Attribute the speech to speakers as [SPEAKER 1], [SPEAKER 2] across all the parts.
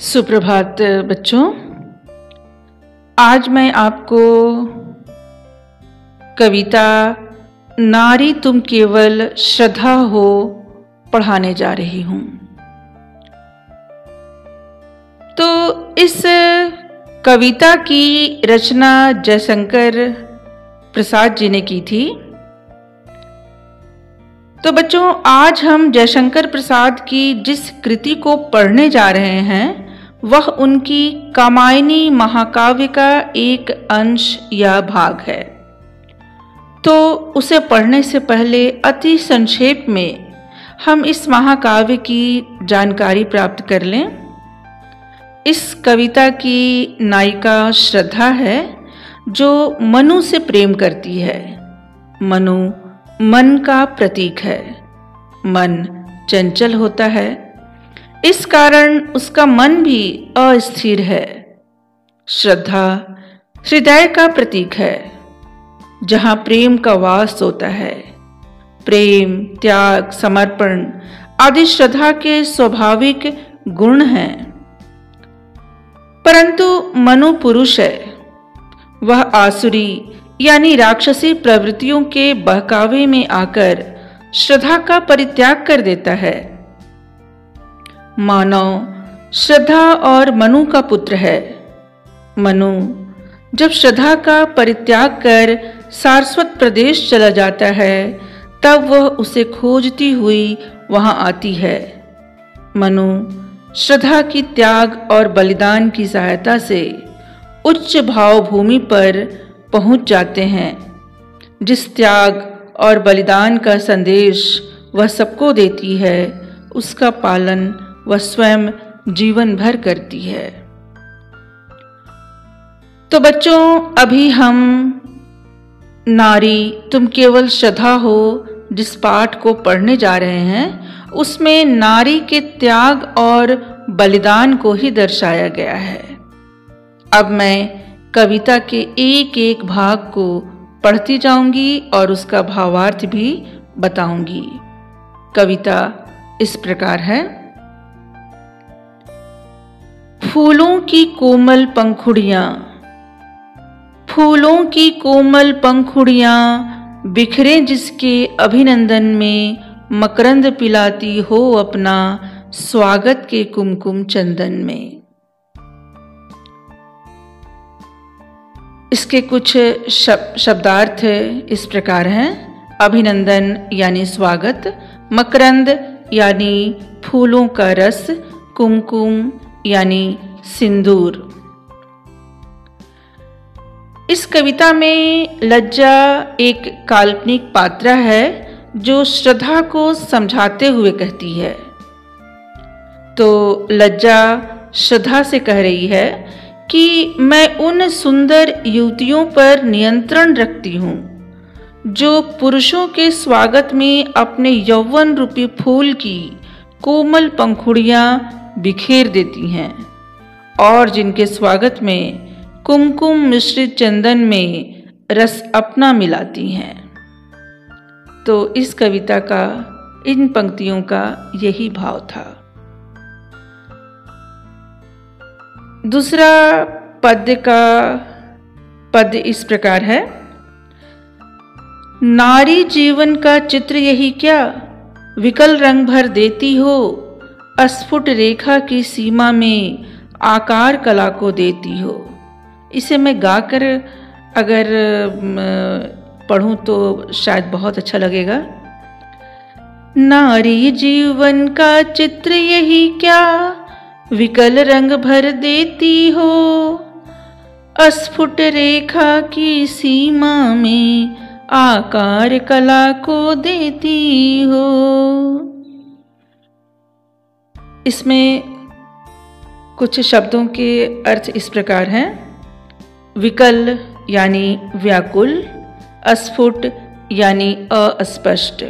[SPEAKER 1] सुप्रभात बच्चों। आज मैं आपको कविता नारी तुम केवल श्रद्धा हो पढ़ाने जा रही हूं। तो इस कविता की रचना जयशंकर प्रसाद जी ने की थी। तो बच्चों, आज हम जयशंकर प्रसाद की जिस कृति को पढ़ने जा रहे हैं वह उनकी कामायनी महाकाव्य का एक अंश या भाग है। तो उसे पढ़ने से पहले अति संक्षेप में हम इस महाकाव्य की जानकारी प्राप्त कर लें। इस कविता की नायिका श्रद्धा है जो मनु से प्रेम करती है। मनु मन का प्रतीक है। मन चंचल होता है, इस कारण उसका मन भी अस्थिर है। श्रद्धा हृदय का प्रतीक है, जहां प्रेम का वास होता है। प्रेम, त्याग, समर्पण आदि श्रद्धा के स्वाभाविक गुण हैं। परंतु मनु पुरुष है। वह आसुरी यानी राक्षसी प्रवृत्तियों के बहकावे में आकर श्रद्धा का परित्याग कर देता है। मानव श्रद्धा और मनु का पुत्र है। मनु जब श्रद्धा का परित्याग कर सारस्वत प्रदेश चला जाता है तब वह उसे खोजती हुई वहां आती है। मनु श्रद्धा की त्याग और बलिदान की सहायता से उच्च भाव भूमि पर पहुंच जाते हैं। जिस त्याग और बलिदान का संदेश वह सबको देती है उसका पालन वह स्वयं जीवन भर करती है। तो बच्चों, अभी हम नारी तुम केवल श्रद्धा हो जिस पाठ को पढ़ने जा रहे हैं उसमें नारी के त्याग और बलिदान को ही दर्शाया गया है। अब मैं कविता के एक एक भाग को पढ़ती जाऊंगी और उसका भावार्थ भी बताऊंगी। कविता इस प्रकार है। फूलों की कोमल पंखुड़ियां, फूलों की कोमल पंखुड़ियां बिखरे जिसके अभिनंदन में मकरंद पिलाती हो अपना स्वागत के कुमकुम चंदन में। इसके कुछ शब्दार्थ इस प्रकार हैं। अभिनंदन यानी स्वागत, मकरंद यानी फूलों का रस, कुमकुम यानी सिंदूर। इस कविता में लज्जा एक काल्पनिक पात्र है जो श्रद्धा को समझाते हुए कहती है। तो लज्जा श्रद्धा से कह रही है कि मैं उन सुंदर युवतियों पर नियंत्रण रखती हूँ जो पुरुषों के स्वागत में अपने यौवन रूपी फूल की कोमल पंखुड़ियाँ बिखेर देती हैं और जिनके स्वागत में कुमकुम मिश्रित चंदन में रस अपना मिलाती हैं। तो इस कविता का इन पंक्तियों का यही भाव था। दूसरा पद इस प्रकार है। नारी जीवन का चित्र यही क्या, विकल रंग भर देती हो, अस्फुट रेखा की सीमा में आकार कला को देती हो। इसे मैं गाकर अगर पढ़ूं तो शायद बहुत अच्छा लगेगा। नारी जीवन का चित्र यही क्या, विकल रंग भर देती हो, अस्फुट रेखा की सीमा में आकार कला को देती हो। इसमें कुछ शब्दों के अर्थ इस प्रकार हैं। विकल यानी व्याकुल, अस्फुट यानी अस्पष्ट।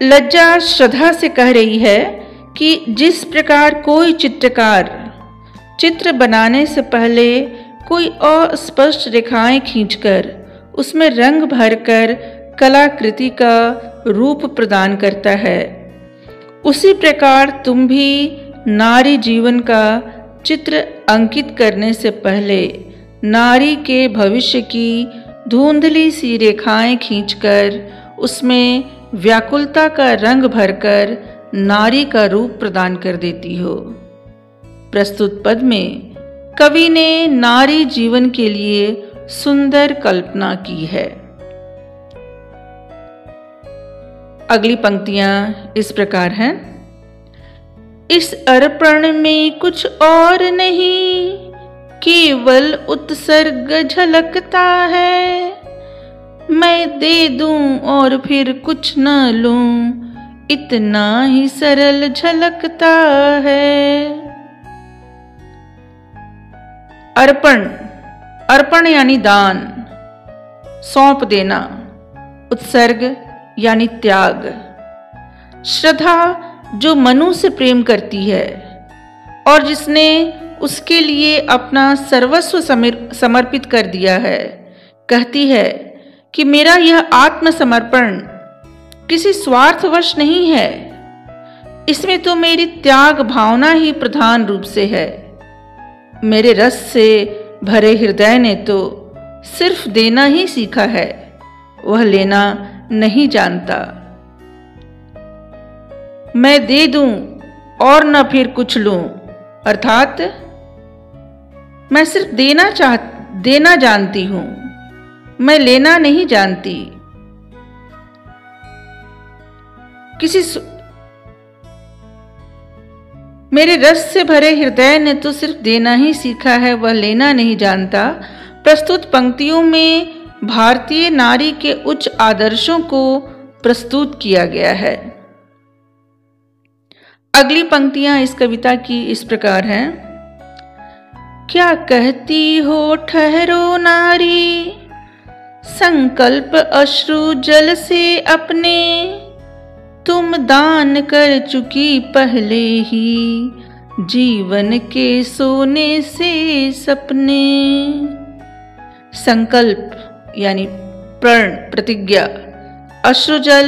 [SPEAKER 1] लज्जा श्रद्धा से कह रही है कि जिस प्रकार कोई चित्रकार चित्र बनाने से पहले कोई अस्पष्ट रेखाएं खींचकर उसमें रंग भरकर कलाकृति का रूप प्रदान करता है, उसी प्रकार तुम भी नारी जीवन का चित्र अंकित करने से पहले नारी के भविष्य की धुंधली सी रेखाएं खींचकर उसमें व्याकुलता का रंग भरकर नारी का रूप प्रदान कर देती हो। प्रस्तुत पद में कवि ने नारी जीवन के लिए सुंदर कल्पना की है। अगली पंक्तियां इस प्रकार हैं। इस अर्पण में कुछ और नहीं, केवल उत्सर्ग झलकता है। मैं दे दूं और फिर न लूं, इतना ही सरल झलकता है। अर्पण, अर्पण यानी दान, सौंप देना। उत्सर्ग यानी त्याग। श्रद्धा जो मनु से प्रेम करती है और जिसने उसके लिए अपना सर्वस्व समर्पित कर दिया है, कहती है कि मेरा यह आत्मसमर्पण किसी स्वार्थवश नहीं है, इसमें तो मेरी त्याग भावना ही प्रधान रूप से है। मेरे रस से भरे हृदय ने तो सिर्फ देना ही सीखा है, वह लेना नहीं जानता। मैं दे दूं और न फिर कुछ लूं, अर्थात मैं सिर्फ देना जानती हूं, मैं लेना नहीं जानती। मेरे रस से भरे हृदय ने तो सिर्फ देना ही सीखा है, वह लेना नहीं जानता। प्रस्तुत पंक्तियों में भारतीय नारी के उच्च आदर्शों को प्रस्तुत किया गया है। अगली पंक्तियां इस कविता की इस प्रकार हैं। क्या कहती हो ठहरो नारी, संकल्प अश्रु जल से अपने, तुम दान कर चुकी पहले ही जीवन के सोने से सपने। संकल्प यानी प्रण, प्रतिज्ञा। अश्रुजल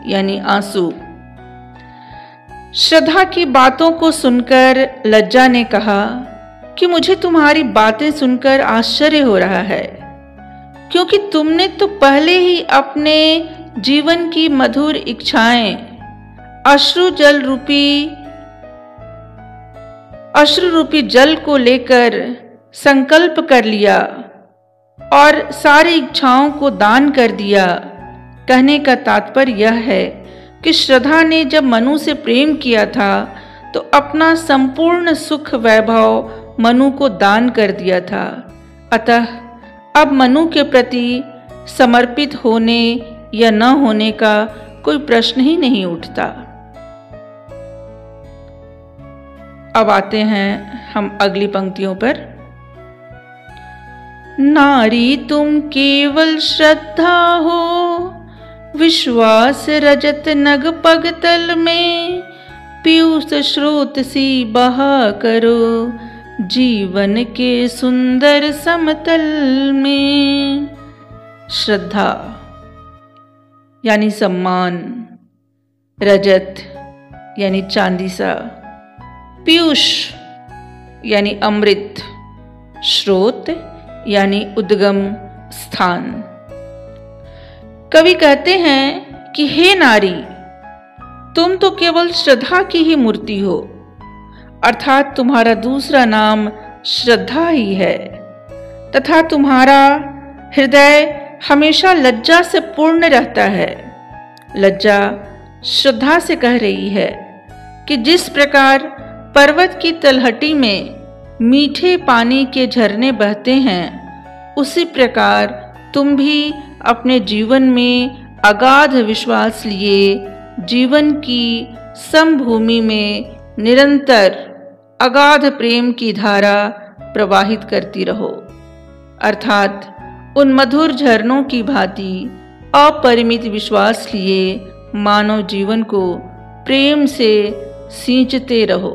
[SPEAKER 1] यानी आंसू। श्रद्धा की बातों को सुनकर लज्जा ने कहा कि मुझे तुम्हारी बातें सुनकर आश्चर्य हो रहा है, क्योंकि तुमने तो पहले ही अपने जीवन की मधुर इच्छाएं अश्रु रूपी जल को लेकर संकल्प कर लिया और सारी इच्छाओं को दान कर दिया। कहने का तात्पर्य यह है कि श्रद्धा ने जब मनु से प्रेम किया था तो अपना संपूर्ण सुख वैभव मनु को दान कर दिया था। अतः अब मनु के प्रति समर्पित होने या न होने का कोई प्रश्न ही नहीं उठता। अब आते हैं हम अगली पंक्तियों पर। नारी तुम केवल श्रद्धा हो, विश्वास रजत नग पग तल में, पीयूष स्रोत सी बहा करो जीवन के सुंदर समतल में। श्रद्धा यानी सम्मान, रजत यानी चांदी सा, पीयूष यानी अमृत, स्रोत यानी उद्गम स्थान। कवि कहते हैं कि हे नारी, तुम तो केवल श्रद्धा की ही मूर्ति हो, अर्थात तुम्हारा दूसरा नाम श्रद्धा ही है, तथा तुम्हारा हृदय हमेशा लज्जा से पूर्ण रहता है। लज्जा श्रद्धा से कह रही है कि जिस प्रकार पर्वत की तलहटी में मीठे पानी के झरने बहते हैं, उसी प्रकार तुम भी अपने जीवन में अगाध विश्वास लिए जीवन की समभूमि में निरंतर अगाध प्रेम की धारा प्रवाहित करती रहो, अर्थात उन मधुर झरनों की भांति अपरिमित विश्वास लिए मानव जीवन को प्रेम से सींचते रहो।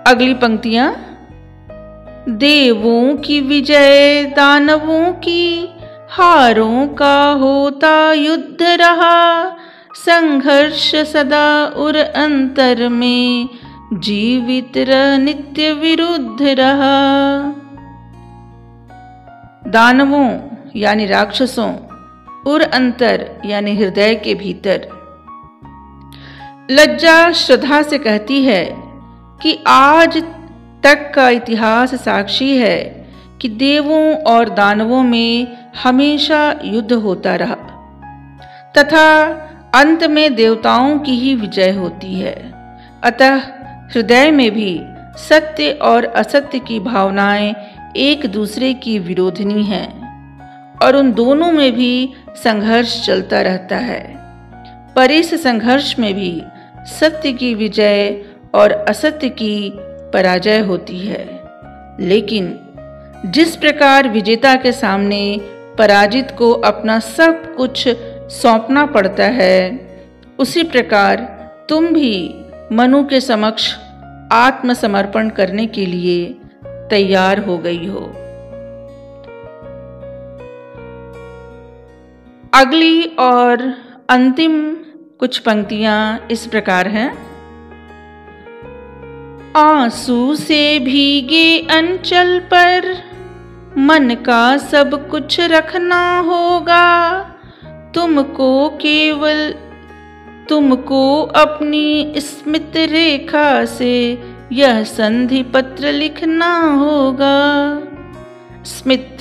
[SPEAKER 1] अगली पंक्तियां। देवों की विजय दानवों की, हारों का होता युद्ध रहा, संघर्ष सदा उर अंतर में, जीवित रह नित्य विरुद्ध रहा। दानवों यानी राक्षसों, उर अंतर यानी हृदय के भीतर। लज्जा श्रद्धा से कहती है कि आज तक का इतिहास साक्षी है कि देवों और दानवों में हमेशा युद्ध होता रहा तथा अंत में देवताओं की ही विजय होती है। अतः हृदय में भी सत्य और असत्य की भावनाएं एक दूसरे की विरोधिनी हैं और उन दोनों में भी संघर्ष चलता रहता है। पर इस संघर्ष में भी सत्य की विजय और असत्य की पराजय होती है। लेकिन जिस प्रकार विजेता के सामने पराजित को अपना सब कुछ सौंपना पड़ता है, उसी प्रकार तुम भी मनु के समक्ष आत्मसमर्पण करने के लिए तैयार हो गई हो। अगली और अंतिम कुछ पंक्तियां इस प्रकार हैं। आंसू से भीगे अंचल पर मन का सब कुछ रखना होगा, तुमको अपनी स्मित रेखा से यह संधि पत्र लिखना होगा। स्मित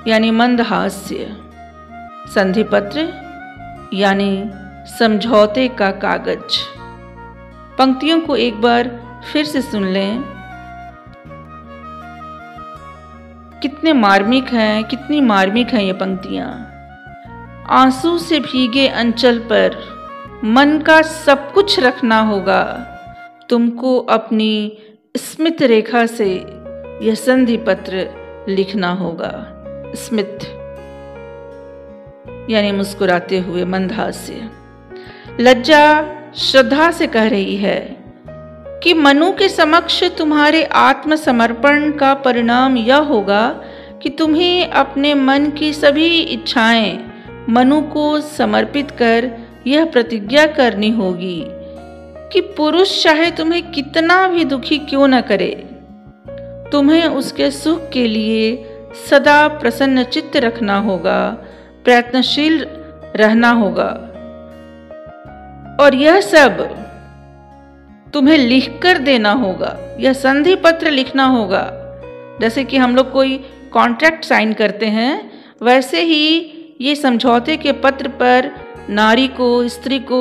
[SPEAKER 1] यानी मंदहास्य, संधि पत्र यानी समझौते का कागज। पंक्तियों को एक बार फिर से सुन लें। कितनी मार्मिक हैं ये पंक्तियां। आंसू से भीगे अंचल पर मन का सब कुछ रखना होगा, तुमको अपनी स्मित रेखा से यह संधि पत्र लिखना होगा। स्मित यानी मुस्कुराते हुए मंदहास्य। लज्जा श्रद्धा से कह रही है कि मनु के समक्ष तुम्हारे आत्मसमर्पण का परिणाम यह होगा कि तुम्हें अपने मन की सभी इच्छाएं मनु को समर्पित कर यह प्रतिज्ञा करनी होगी कि पुरुष चाहे तुम्हें कितना भी दुखी क्यों न करे, तुम्हें उसके सुख के लिए सदा प्रसन्न चित्त रखना होगा, प्रयत्नशील रहना होगा। और यह सब तुम्हें लिखकर देना होगा, यह संधि पत्र लिखना होगा। जैसे कि हम लोग कोई कॉन्ट्रैक्ट साइन करते हैं, वैसे ही ये समझौते के पत्र पर नारी को, स्त्री को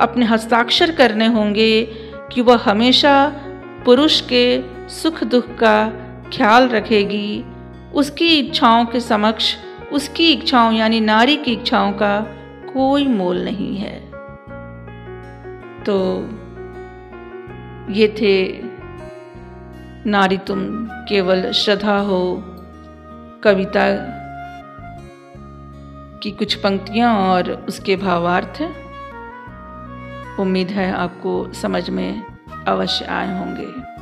[SPEAKER 1] अपने हस्ताक्षर करने होंगे कि वह हमेशा पुरुष के सुख दुख का ख्याल रखेगी, उसकी इच्छाओं के समक्ष उसकी इच्छाओं यानी नारी की इच्छाओं का कोई मोल नहीं है। तो ये थे नारी तुम केवल श्रद्धा हो कविता की कुछ पंक्तियां और उसके भावार्थ। उम्मीद है आपको समझ में अवश्य आए होंगे।